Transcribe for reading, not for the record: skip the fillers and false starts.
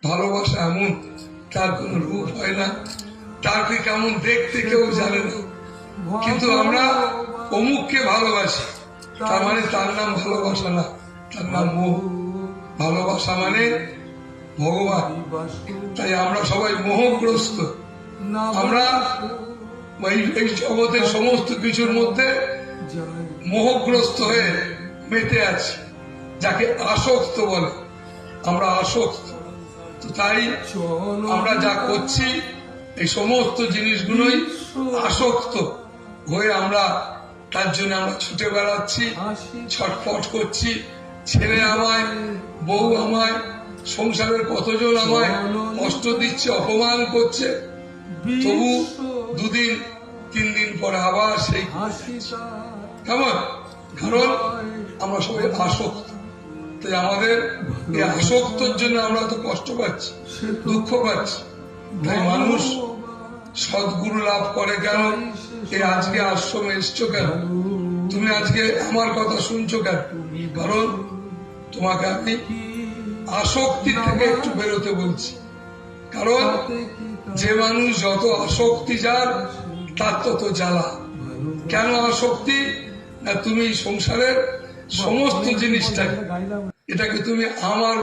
ভালোবাসা এমন, তার কোনো রূপ হয় না, তাকে কেমন দেখতে কেউ জানে না, কিন্তু আমরা অমুককে ভালোবাসি, তার মানে তার নাম ভালোবাসা না, তার নাম মোহ। ভালোবাসা মানে ভগবান। তাই আমরা সবাই মোহগ্রস্ত। আমরা এই জগতের সমস্ত কিছুর মধ্যে মোহগ্রস্ত হয়ে মেতে আছি, যাকে আসক্ত বলে। আমরা আসক্ত। তাই আমরা যা করছি এই সমস্ত জিনিসগুলোই আসক্ত হয়ে আমরা তার জন্য আমরা ছুটে বেড়াচ্ছি, ছটফট করছি। ছেলে আমায়, বউ আমায়, সংসারের কতজন আমায় কষ্ট দিচ্ছে, অপমান করছে, তবু দুদিন 3 দিন পরে আবার সেই কেমন। কারণ আমরা সবাই আসক্ত। তাই আমাদের এই আসক্তর জন্য আমরা তো কষ্ট পাচ্ছি, দুঃখ পাচ্ছি। তাই মানুষ সদ্গুরু লাভ করে কেন? এই আজকে আশ্রমে এসছো কেন? তুমি আজকে আমার কথা শুনছো কেন? কারণ তোমাকে আমি আসক্তির থেকে একটু বেরোতে বলছি। কারণ যে মানুষ যত আসক্তি যার, তার তত জ্বালা। কেন আসক্তি? না তুমি সংসারের সমস্ত জিনিসটাকে, এটাকে তুমি আমার